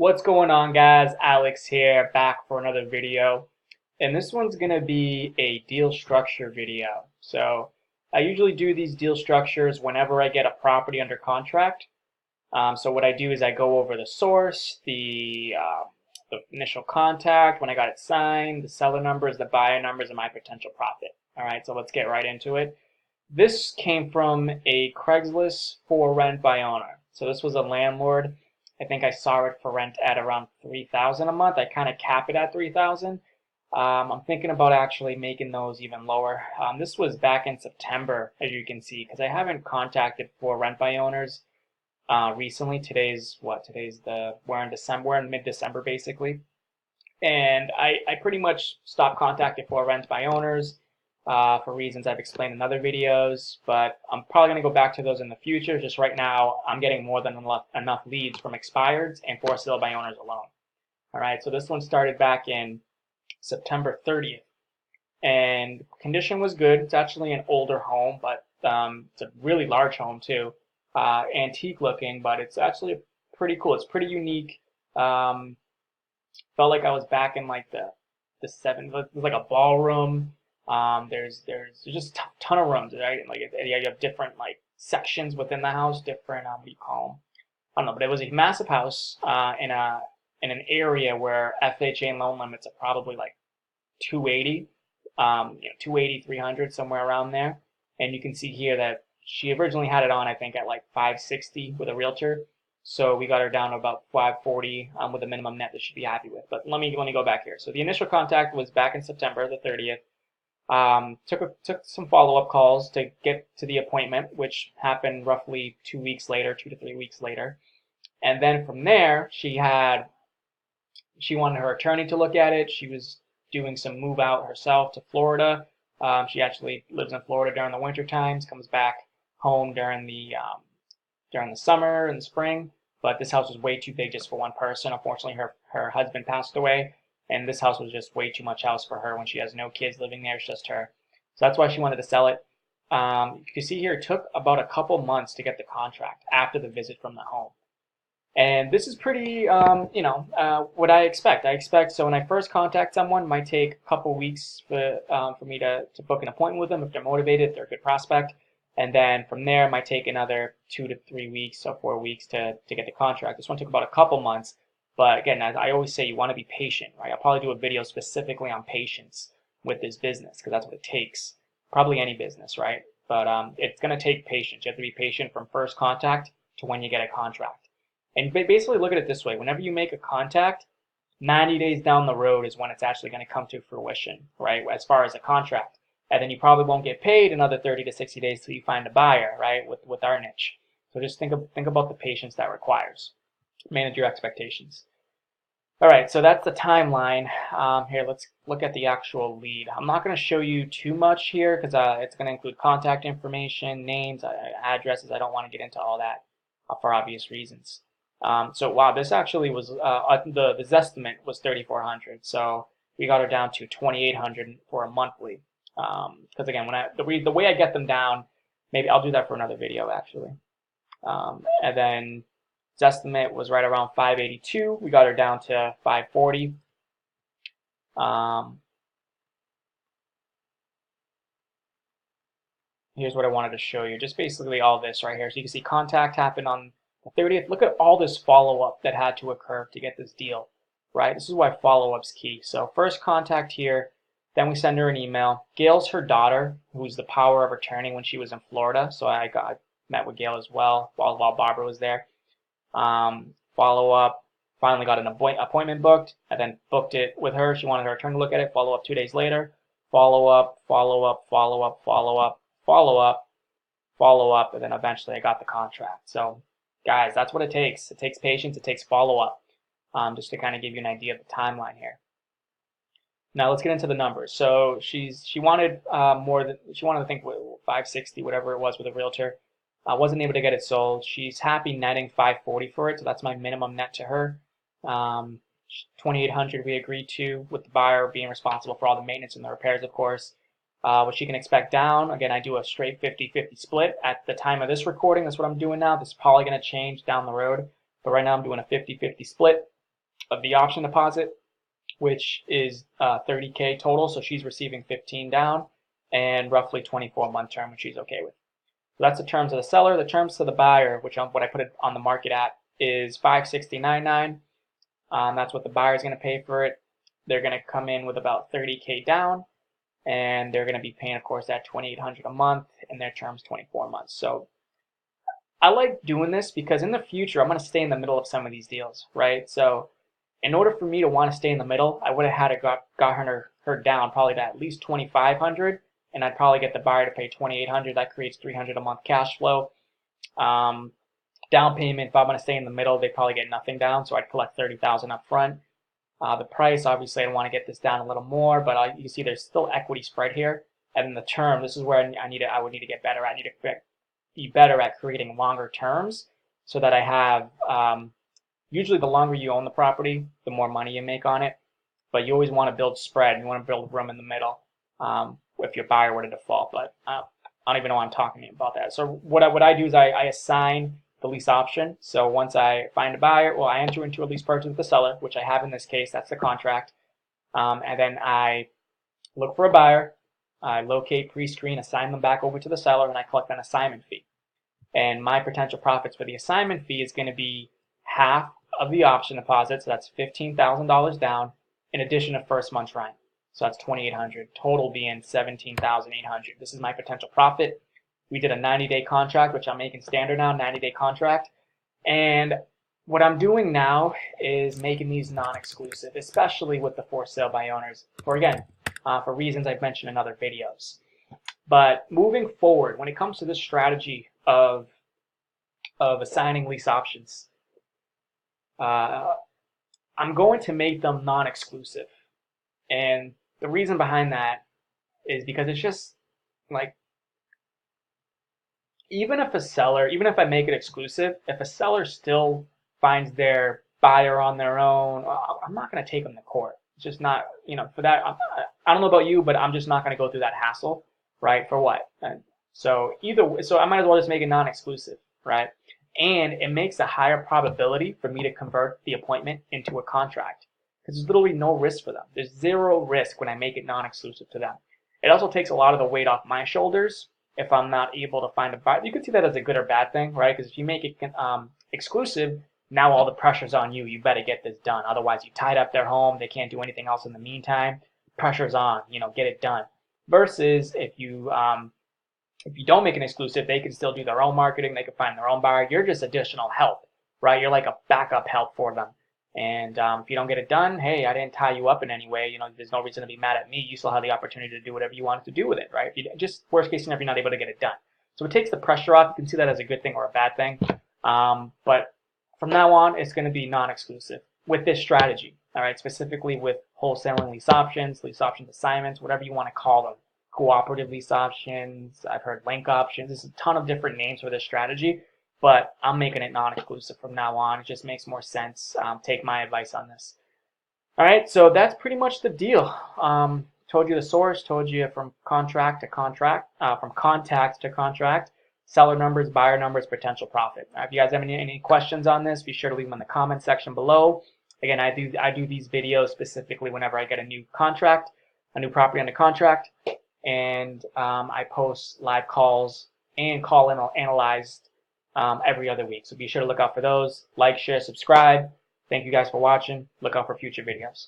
What's going on, guys? Alex here, back for another video. And this one's going to be a deal structure video. So I usually do these deal structures whenever I get a property under contract. So what I do is I go over the source, the initial contact, when I got it signed, the seller numbers, the buyer numbers, and my potential profit. All right, so let's get right into it. This came from a Craigslist for rent by owner. So this was a landlord. I think I saw it for rent at around 3,000 a month. I kind of cap it at 3,000. I'm thinking about actually making those even lower. This was back in September, as you can see, because I haven't contacted for rent by owners recently. We're in December, we're in mid-December basically. And I pretty much stopped contacting for rent by owners for reasons I've explained in other videos, but I'm probably going to go back to those in the future. Just right now, I'm getting more than enough leads from expireds and for sale by owners alone. All right, so this one started back in September 30th, and condition was good. It's actually an older home, but it's a really large home too. Antique looking, but it's actually pretty cool. It's pretty unique. Felt like I was back in like the 70s. It was like a ballroom. There's just a ton of rooms, right? And like you have different like sections within the house, different what do you call them? I don't know, but it was a massive house in an area where FHA loan limits are probably like 280, 280, 300, somewhere around there. And you can see here that she originally had it on, I think, at like 560 with a realtor. So we got her down to about 540 with a minimum net that she'd be happy with. But let me go back here. So the initial contact was back in September the 30th. Took some follow-up calls to get to the appointment, which happened roughly 2 weeks later, 2 to 3 weeks later. And then from there, she wanted her attorney to look at it. She was doing some move out herself to Florida. She actually lives in Florida during the winter times, comes back home during the summer and the spring. But this house was way too big just for one person. Unfortunately, her husband passed away, and this house was just way too much house for her when she has no kids living there. It's just her. So that's why she wanted to sell it. You can see here it took about a couple months to get the contract after the visit from the home. And this is pretty, what I expect. So when I first contact someone, it might take a couple weeks for me to book an appointment with them if they're motivated, if they're a good prospect. And then from there, it might take another 2 to 3 weeks or 4 weeks to get the contract. This one took about a couple months. But again, as I always say, you want to be patient, right? I'll probably do a video specifically on patience with this business because that's what it takes. Probably any business, right? But it's going to take patience. You have to be patient from first contact to when you get a contract. And basically look at it this way. Whenever you make a contact, 90 days down the road is when it's actually going to come to fruition, right? As far as a contract. And then you probably won't get paid another 30 to 60 days till you find a buyer, right? With our niche. So just think about the patience that requires. Manage your expectations. All right, so that's the timeline. Here, let's look at the actual lead. I'm not going to show you too much here because it's going to include contact information, names, addresses. I don't want to get into all that for obvious reasons. So wow, this actually was the Zestimate was 3,400. So we got her down to 2,800 for a monthly. Because again, the way I get them down, maybe I'll do that for another video actually. And then Zestimate was right around 582. We got her down to 540. Here's what I wanted to show you. Just basically all this right here. So you can see contact happened on the 30th. Look at all this follow-up that had to occur to get this deal, right? This is why follow-up's key. So first contact here, then we send her an email. Gail's her daughter, who's the power of attorney when she was in Florida. So I met with Gail as well while Barbara was there. Follow up, finally got an appointment booked, and then booked it with her. She wanted her attorney to look at it. Follow up 2 days later. Follow up, follow up, follow up, follow up, follow up, follow up, and then eventually I got the contract. So guys, that's what it takes. It takes patience, it takes follow up. Just to kind of give you an idea of the timeline here. Now let's get into the numbers. So she wanted I think 560, whatever it was with a realtor. Wasn't able to get it sold. She's happy netting 540 for it, so that's my minimum net to her. 2,800 we agreed to, with the buyer being responsible for all the maintenance and the repairs, of course. What she can expect down, again, I do a straight 50-50 split. At the time of this recording, that's what I'm doing now. This is probably going to change down the road, but right now I'm doing a 50-50 split. of the option deposit, which is 30K total. So she's receiving 15 down and roughly 24-month term, which she's okay with. So that's the terms of the seller. The terms to the buyer, which what I put it on the market at, is $569.9. That's what the buyer is going to pay for it. They're going to come in with about 30K down, and they're going to be paying, of course, that $2,800 a month, and their term's 24 months. So I like doing this because in the future, I'm going to stay in the middle of some of these deals, right? So in order for me to want to stay in the middle, I would have had to got her down probably to at least 2,500, and I'd probably get the buyer to pay 2,800. That creates 300 a month cash flow. Down payment, if I'm going to stay in the middle, they probably get nothing down, so I'd collect 30,000 up front. The price, obviously, I want to get this down a little more, but you can see there's still equity spread here. And then the term, this is where I would need to get better. I need to be better at creating longer terms so that I have, usually the longer you own the property, the more money you make on it. But you always want to build spread. You want to build room in the middle if your buyer were to default. But I don't even know why I'm talking about that. So what I do is I assign the lease option. So once I find a buyer, well, I enter into a lease purchase with the seller, which I have in this case. That's the contract. And then I look for a buyer. I locate, pre-screen, assign them back over to the seller, and I collect an assignment fee. And my potential profits for the assignment fee is going to be half of the option deposit, so that's $15,000 down, in addition to first month's rent. So that's $2,800, total being $17,800. This is my potential profit. We did a 90-day contract, which I'm making standard now, 90-day contract. And what I'm doing now is making these non-exclusive, especially with the for sale by owners, for reasons I've mentioned in other videos. But moving forward, when it comes to this strategy of assigning lease options, I'm going to make them non-exclusive. And the reason behind that is because it's just like, even if I make it exclusive, if a seller still finds their buyer on their own, I'm not going to take them to court. It's just not, for that, I don't know about you, but I'm just not going to go through that hassle, right? For what? So I might as well just make it non-exclusive, right? And it makes a higher probability for me to convert the appointment into a contract because there's literally no risk for them. There's zero risk when I make it non-exclusive to them. It also takes a lot of the weight off my shoulders if I'm not able to find a buyer. You could see that as a good or bad thing, right? Because if you make it exclusive, now all the pressure's on you. You better get this done. Otherwise, you tied up their home. They can't do anything else in the meantime. Pressure's on. Get it done. Versus if you don't make an exclusive, they can still do their own marketing. They can find their own buyer. You're just additional help, right? You're like a backup help for them. And if you don't get it done, hey, I didn't tie you up in any way. There's no reason to be mad at me. You still have the opportunity to do whatever you wanted to do with it, right? If you just worst case scenario, you're not able to get it done. So it takes the pressure off. You can see that as a good thing or a bad thing. But from now on, it's going to be non-exclusive with this strategy. All right, specifically with wholesaling lease options assignments, whatever you want to call them. Cooperative lease options. I've heard link options. There's a ton of different names for this strategy. But I'm making it non-exclusive from now on. It just makes more sense. Take my advice on this. All right, so that's pretty much the deal. Told you the source, told you from contract to contract, from contact to contract, seller numbers, buyer numbers, potential profit. If you guys have any questions on this, be sure to leave them in the comment section below. Again, I do these videos specifically whenever I get a new contract, a new property under contract, and I post live calls and call analyzed every other week. So be sure to look out for those. Like, share, subscribe. Thank you guys for watching. Look out for future videos.